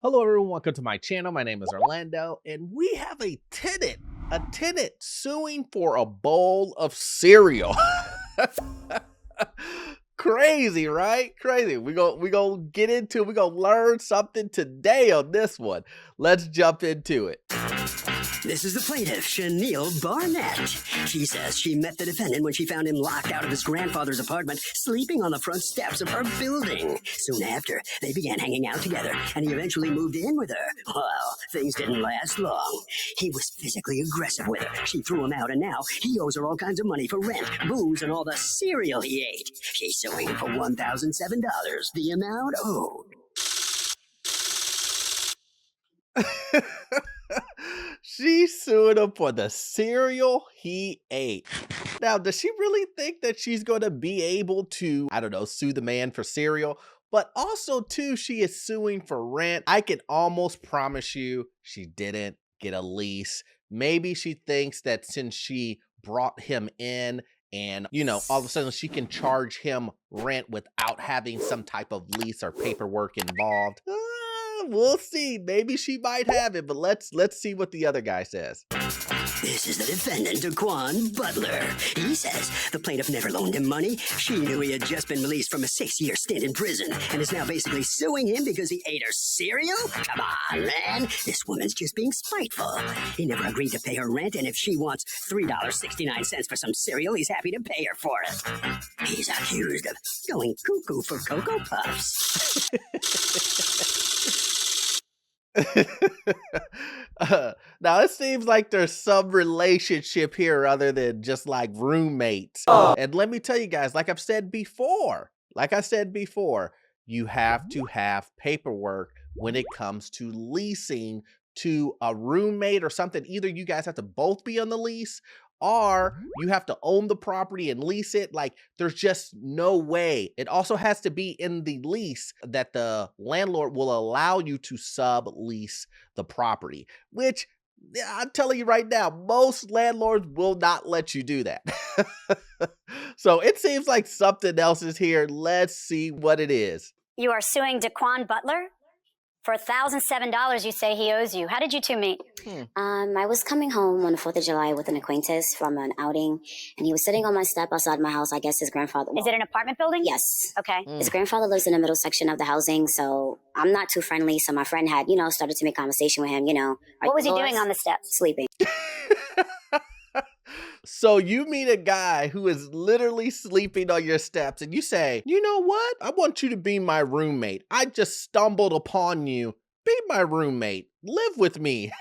Hello everyone, welcome to my channel. My name is Orlando, and we have a tenant suing for a bowl of cereal. Crazy, right? Crazy. We gonna get into it. We gonna learn something today on this one. Let's jump into it. This is the plaintiff, Chenille Barnett. She says she met the defendant when she found him locked out of his grandfather's apartment, sleeping on the front steps of her building. Soon after, they began hanging out together, and he eventually moved in with her. Well, things didn't last long. He was physically aggressive with her. She threw him out, and now he owes her all kinds of money for rent, booze, and all the cereal he ate. She's suing for $1,007, the amount owed. She's suing him for the cereal he ate. Now, does she really think that she's going to be able to, I don't know, sue the man for cereal? But also, too, she is suing for rent. I can almost promise you she didn't get a lease. Maybe she thinks that since she brought him in and, you know, all of a sudden she can charge him rent without having some type of lease or paperwork involved. We'll see. Maybe she might have it, but let's see what the other guy says. This is the defendant, Daquan Butler. He says the plaintiff never loaned him money. She knew he had just been released from a 6-year stint in prison and is now basically suing him because he ate her cereal? Come on, man. This woman's just being spiteful. He never agreed to pay her rent, and if she wants $3.69 for some cereal, he's happy to pay her for it. He's accused of going cuckoo for Cocoa Puffs. Now it seems like there's some relationship here other than just like roommates. And let me tell you guys, like I said before, you have to have paperwork when it comes to leasing to a roommate or something. Either you guys have to both be on the lease, or you have to own the property and lease it. Like, there's just no way. It also has to be in the lease that the landlord will allow you to sublease the property, which I'm telling you right now, most landlords will not let you do that. So it seems like something else is here. Let's see what it is. You are suing Daquan Butler? For $1,007 you say he owes you. How did you two meet? I was coming home on the 4th of July with an acquaintance from an outing, and he was sitting on my step outside my house. I guess his grandfather... Is it an apartment building? Yes. Okay. His grandfather lives in the middle section of the housing, so I'm not too friendly. So my friend had, started to make conversation with him, What was he doing on the steps? Sleeping. So you meet a guy who is literally sleeping on your steps and you say, you know what? I want you to be my roommate. I just stumbled upon you. Be my roommate. Live with me.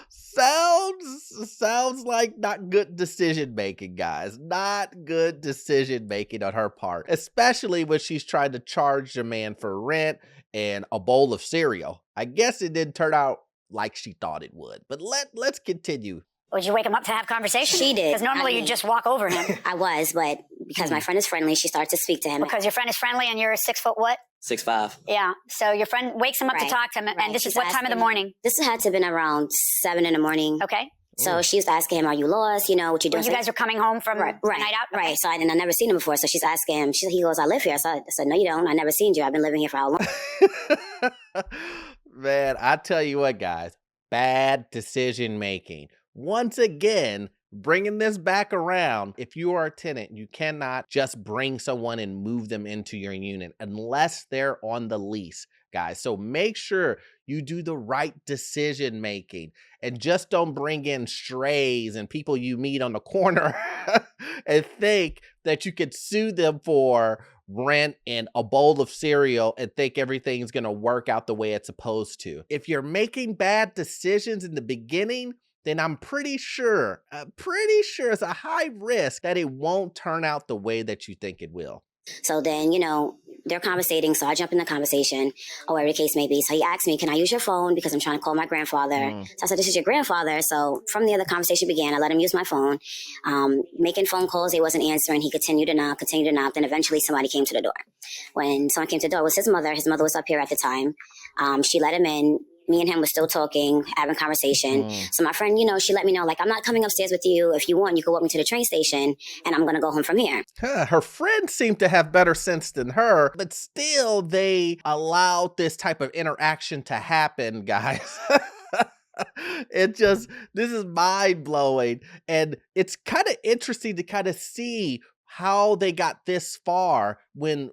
Sounds like not good decision making, guys. Not good decision making on her part, especially when she's trying to charge the man for rent and a bowl of cereal. I guess it didn't turn out like she thought it would, but let's continue. Would you wake him up to have conversation? She did. Because normally you just walk over him. I was, but because my friend is friendly, she started to speak to him. Because your friend is friendly and you're 6 foot what? 6'5". Yeah. So your friend wakes him up to talk to him, and this is what time of the morning? This had to have been around 7 in the morning. Okay. So she was asking him, are you lost? What you doing? You guys are coming home from a night out? Okay. Right. So I never seen him before. So she's asking him, he goes, I live here. So I said, no, you don't. I never seen you. I've been living here for how long? Man, I tell you what, guys, bad decision making. Once again, bringing this back around, if you are a tenant, you cannot just bring someone and move them into your unit unless they're on the lease, guys. So make sure you do the right decision making and just don't bring in strays and people you meet on the corner and think that you could sue them for rent and a bowl of cereal and think everything's going to work out the way it's supposed to. If you're making bad decisions in the beginning, then I'm pretty sure it's a high risk that it won't turn out the way that you think it will. So then, they're conversating, so I jump in the conversation, or whatever the case may be. So he asked me, can I use your phone? Because I'm trying to call my grandfather. So I said, this is your grandfather. So from there, the conversation began. I let him use my phone, making phone calls. He wasn't answering. He continued to knock. Then eventually somebody came to the door. When someone came to the door, it was his mother. His mother was up here at the time. She let him in. me and him was still talking, having conversation. So my friend, she let me know, like, I'm not coming upstairs with you. If you want, you can walk me to the train station and I'm going to go home from here. Her friends seem to have better sense than her, but still they allowed this type of interaction to happen, guys. This is mind blowing. And it's kind of interesting to kind of see how they got this far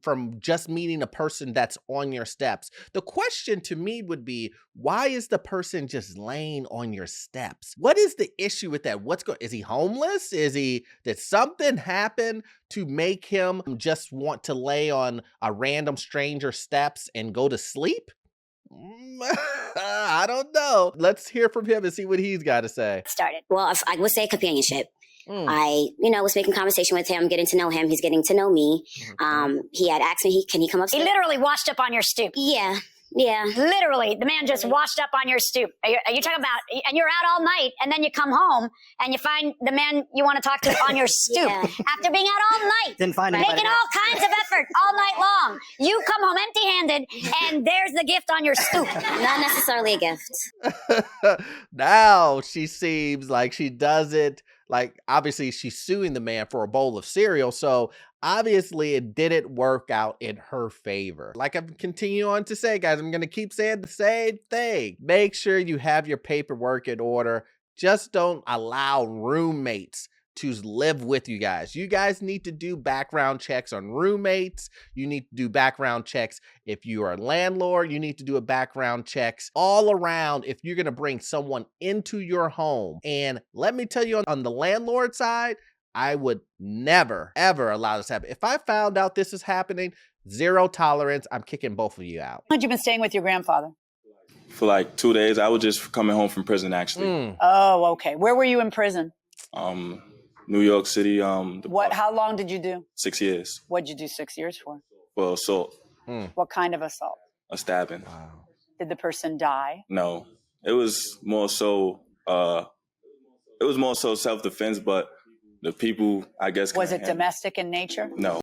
from just meeting a person that's on your steps. The question to me would be, why is the person just laying on your steps? What is the issue with that? Is he homeless? Did something happen to make him just want to lay on a random stranger's steps and go to sleep? I don't know. Let's hear from him and see what he's got to say. Started. Well, I would say companionship. I, was making conversation with him, getting to know him. He's getting to know me. He had asked me, can he come upstairs? He literally washed up on your stoop. Yeah. Literally, the man just washed up on your stoop. Are you talking about, and you're out all night, and then you come home, and you find the man you want to talk to on your stoop. After being out all night, Didn't find making anybody all kinds of effort all night long. You come home empty-handed, and there's the gift on your stoop. Not necessarily a gift. Now she seems like she doesn't, like, obviously she's suing the man for a bowl of cereal, so obviously it didn't work out in her favor. Like I'm continuing on to say, guys, I'm going to keep saying the same thing. Make sure you have your paperwork in order. Just don't allow roommates to live with you guys. You guys need to do background checks on roommates. You need to do background checks if you are a landlord. You need to do a background checks all around if you're going to bring someone into your home. And let me tell you, on the landlord side, I would never, ever allow this to happen. If I found out this is happening, zero tolerance. I'm kicking both of you out. How long had you been staying with your grandfather? For like 2 days. I was just coming home from prison, actually. Oh, okay. Where were you in prison? New York City. How long did you do? 6 years. What'd you do 6 years for? For assault. What kind of assault? A stabbing. Wow. Did the person die? No. It was more so self-defense, but the people, I guess. Was it domestic in nature? No.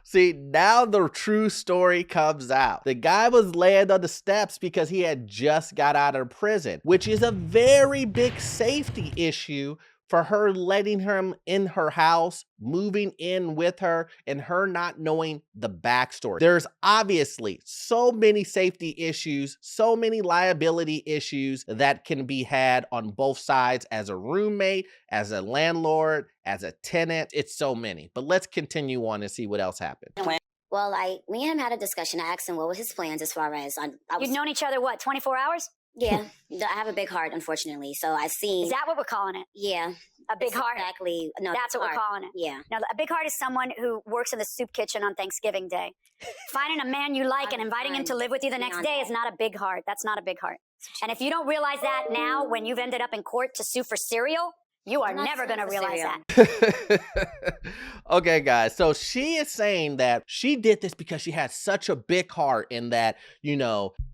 See, now the true story comes out. The guy was laying on the steps because he had just got out of prison, which is a very big safety issue for her, letting him in her house, moving in with her, and her not knowing the backstory. There's obviously so many safety issues, so many liability issues that can be had on both sides as a roommate, as a landlord, as a tenant. It's so many. But let's continue on and see what else happened. Well, me and him had a discussion. I asked him what were his plans as far as You've known each other, what, 24 hours? Yeah, I have a big heart, unfortunately. So I see. Is that what we're calling it? Yeah. A big heart? Exactly. No, that's what we're calling it. Yeah. Now, a big heart is someone who works in the soup kitchen on Thanksgiving Day. Finding a man you like and inviting him to live with you the next day is not a big heart. That's not a big heart. And if you don't realize that now, when you've ended up in court to sue for cereal, you are never going to realize that. Okay, guys. So she is saying that she did this because she had such a big heart, and that,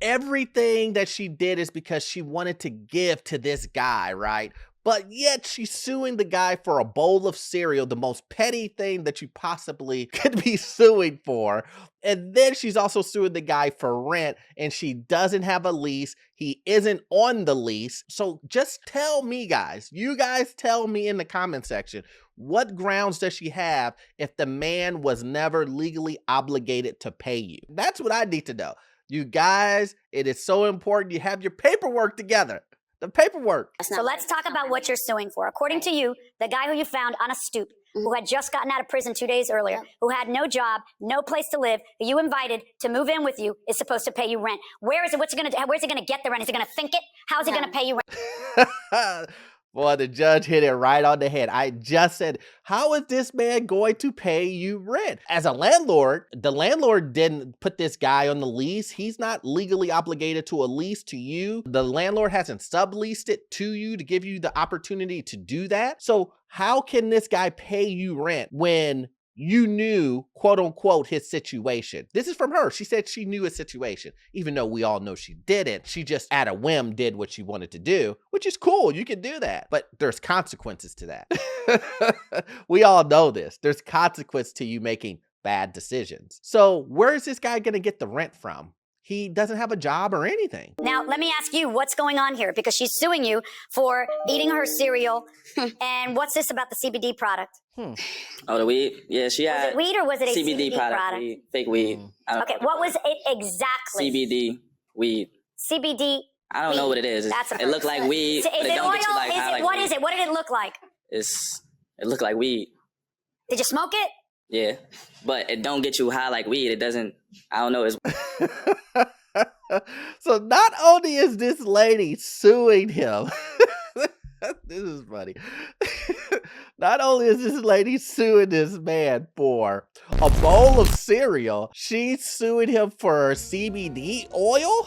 everything that she did is because she wanted to give to this guy, right? But yet she's suing the guy for a bowl of cereal, the most petty thing that you possibly could be suing for. And then she's also suing the guy for rent, and she doesn't have a lease. He isn't on the lease. So just tell me, guys, you guys tell me in the comment section, what grounds does she have if the man was never legally obligated to pay you? That's what I need to know. You guys, it is so important you have your paperwork together. The paperwork. So let's talk about what you're suing for. According to you, the guy who you found on a stoop, who had just gotten out of prison 2 days earlier, who had no job, no place to live, who you invited to move in with you, is supposed to pay you rent. Where's he going to get the rent? Is he going to think it? How's he going to pay you rent? Boy, the judge hit it right on the head. I just said, how is this man going to pay you rent? As a landlord, the landlord didn't put this guy on the lease. He's not legally obligated to a lease to you. The landlord hasn't subleased it to you to give you the opportunity to do that. So how can this guy pay you rent when you knew, quote unquote, his situation? This is from her. She said she knew his situation, even though we all know she didn't. She just at a whim did what she wanted to do, which is cool. You can do that, but there's consequences to that. We all know this. There's consequence to you making bad decisions. So where is this guy going to get the rent from? he doesn't have a job or anything. Now, let me ask you, what's going on here? Because she's suing you for eating her cereal. And what's this about the CBD product? Oh, the weed? Yeah, she Was had it weed or was it a CBD product? Weed, fake weed. Okay, what was it exactly? CBD weed. CBD. I don't know what it is. It looked like weed. Is it oil? What is it? What did it look like? It looked like weed. Did you smoke it? Yeah, but it don't get you high like weed. It doesn't. I don't know. It's So not only is this lady suing him, this is funny. Not only is this lady suing this man for a bowl of cereal, she's suing him for CBD oil.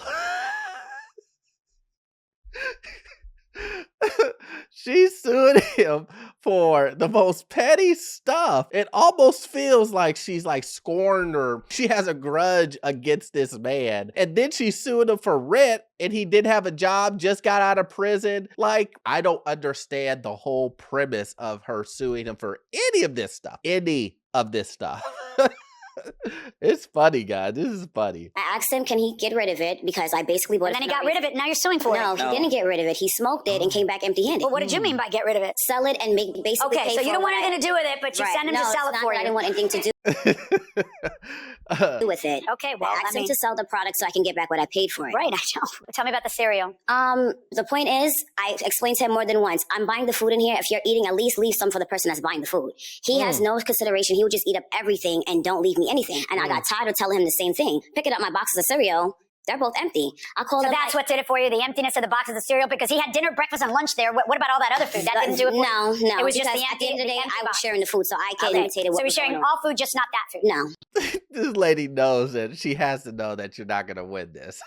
She's suing him for the most petty stuff. It almost feels like she's like scorned or she has a grudge against this man. And then she's suing him for rent and he didn't have a job, just got out of prison. Like, I don't understand the whole premise of her suing him for any of this stuff. Any of this stuff. It's funny, guys. This is funny. I asked him, can he get rid of it? Because I basically bought it. And then he got rid of it. Now you're suing for it. No, he didn't get rid of it. He smoked it and came back empty-handed. Well, what did you mean by get rid of it? Sell it and basically Okay, so you don't want anything to do with it, but you send him to sell it for you. I didn't want anything to do with it. Okay, well, I asked him to sell the product so I can get back what I paid for it. Right, I know. Tell me about the cereal. The point is, I explained to him more than once, I'm buying the food in here. If you're eating, at least leave some for the person that's buying the food. He has no consideration. He would just eat up everything and don't leave me anything. And I got tired of telling him the same thing. Picking up my boxes of cereal, they're both empty. I called So him. that's what did it for you, the emptiness of the boxes of cereal? Because he had dinner, breakfast, and lunch there. What about all that other food? That didn't do it for you? No. It was just because the at the end of the day, I was box. sharing the food, so I can't Okay, imitate it. so you're sharing all food, just not that food. No. This lady knows that she has to know that you're not going to win this.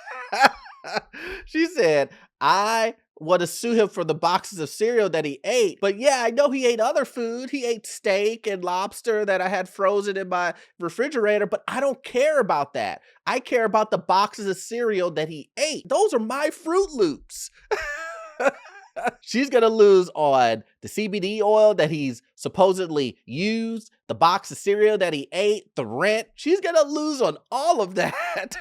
She said, I want to sue him for the boxes of cereal that he ate. But yeah, I know he ate other food. He ate steak and lobster that I had frozen in my refrigerator, but I don't care about that. I care about the boxes of cereal that he ate. Those are my Fruit Loops. She's going to lose on the CBD oil that he's supposedly used, the box of cereal that he ate, the rent. She's going to lose on all of that.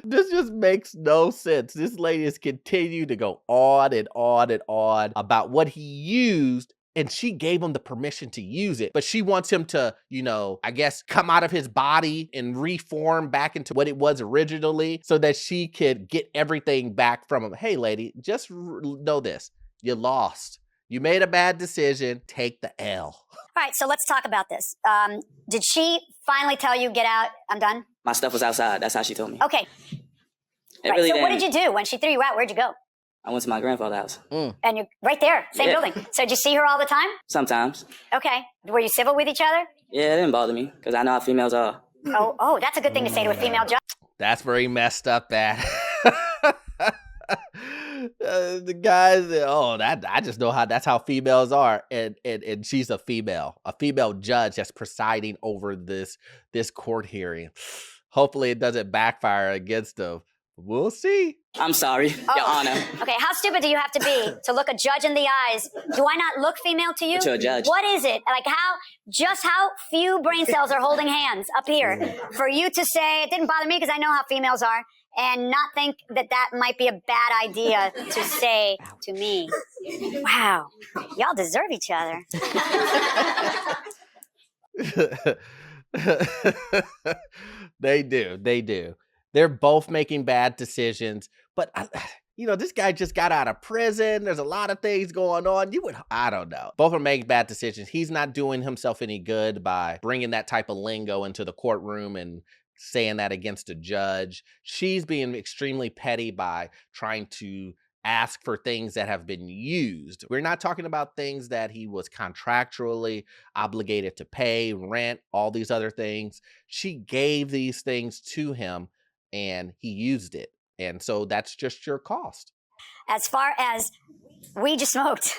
This just makes no sense. This lady has continued to go on and on and on about what he used, and she gave him the permission to use it. But she wants him to, I guess, come out of his body and reform back into what it was originally so that she could get everything back from him. Hey, lady, just know this. You lost. You made a bad decision. Take the L. All right, so let's talk about this. Did she finally tell you, get out, I'm done? my stuff was outside. That's how she told me. Okay. It Right. really So what didn't- did you do when she threw you out? Where'd you go? I went to my grandfather's house. And you're right there, same Yeah. building. So did you see her all the time? Sometimes. Okay. Were you civil with each other? Yeah, it didn't bother me because I know how females are. Oh, that's a good thing to say to a female judge. That's where he messed up at. The guys, I just know that's how females are, and she's a female judge that's presiding over this court hearing. Hopefully, it doesn't backfire against them. We'll see. I'm sorry, Your Honor. Okay, how stupid do you have to be to look a judge in the eyes? Do I not look female to you? But you're a judge. What is it? Like how few brain cells are holding hands up here for you to say, it didn't bother me because I know how females are, and not think that might be a bad idea to say to me. Wow, y'all deserve each other. They do. They're both making bad decisions, but this guy just got out of prison. There's a lot of things going on. I don't know. Both are making bad decisions. He's not doing himself any good by bringing that type of lingo into the courtroom and saying that against a judge. She's being extremely petty by trying to ask for things that have been used. We're not talking about things that he was contractually obligated to pay, rent, all these other things. She gave these things to him and he used it. And so that's just your cost. As far as weed you smoked,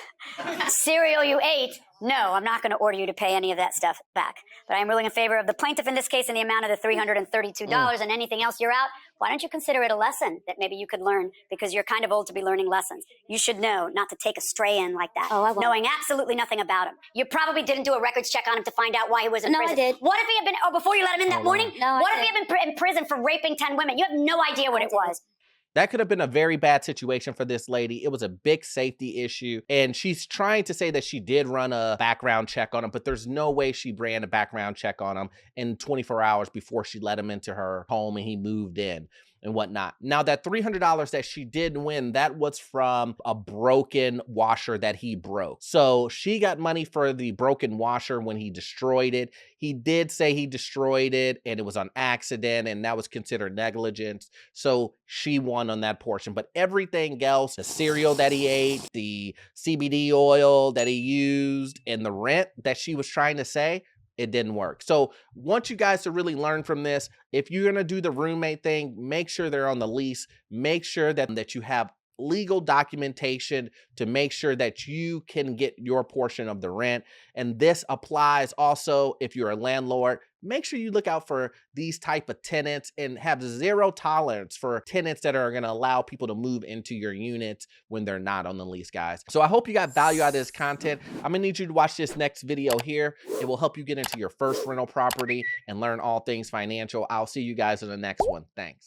cereal you ate, no, I'm not going to order you to pay any of that stuff back. But I am ruling in favor of the plaintiff in this case in the amount of the $332 and anything else you're out. Why don't you consider it a lesson that maybe you could learn because you're kind of old to be learning lessons. You should know not to take a stray in like that, Oh, I won't. knowing absolutely nothing about him. You probably didn't do a records check on him to find out why he was in No, I prison. did. What if he had been, before you let him in that morning? No, I what if did. he had been in prison for raping 10 women? You have no idea what it was. That could have been a very bad situation for this lady. It was a big safety issue. And she's trying to say that she did run a background check on him, but there's no way she ran a background check on him in 24 hours before she let him into her home and he moved in and whatnot. Now, that $300 that she did win, that was from a broken washer that he broke. So she got money for the broken washer when he destroyed it. He did say he destroyed it and it was on accident and that was considered negligence. So she won on that portion. But everything else, the cereal that he ate, the CBD oil that he used, and the rent that she was trying to say, it didn't work. So want you guys to really learn from this. If you're gonna do the roommate thing, make sure they're on the lease. Make sure that you have legal documentation to make sure that you can get your portion of the rent. And this applies also if you're a landlord. Make sure you look out for these type of tenants and have zero tolerance for tenants that are going to allow people to move into your units when they're not on the lease, guys. So I hope you got value out of this content. I'm gonna need you to watch this next video here. It will help you get into your first rental property and learn all things financial. I'll see you guys in the next one. Thanks.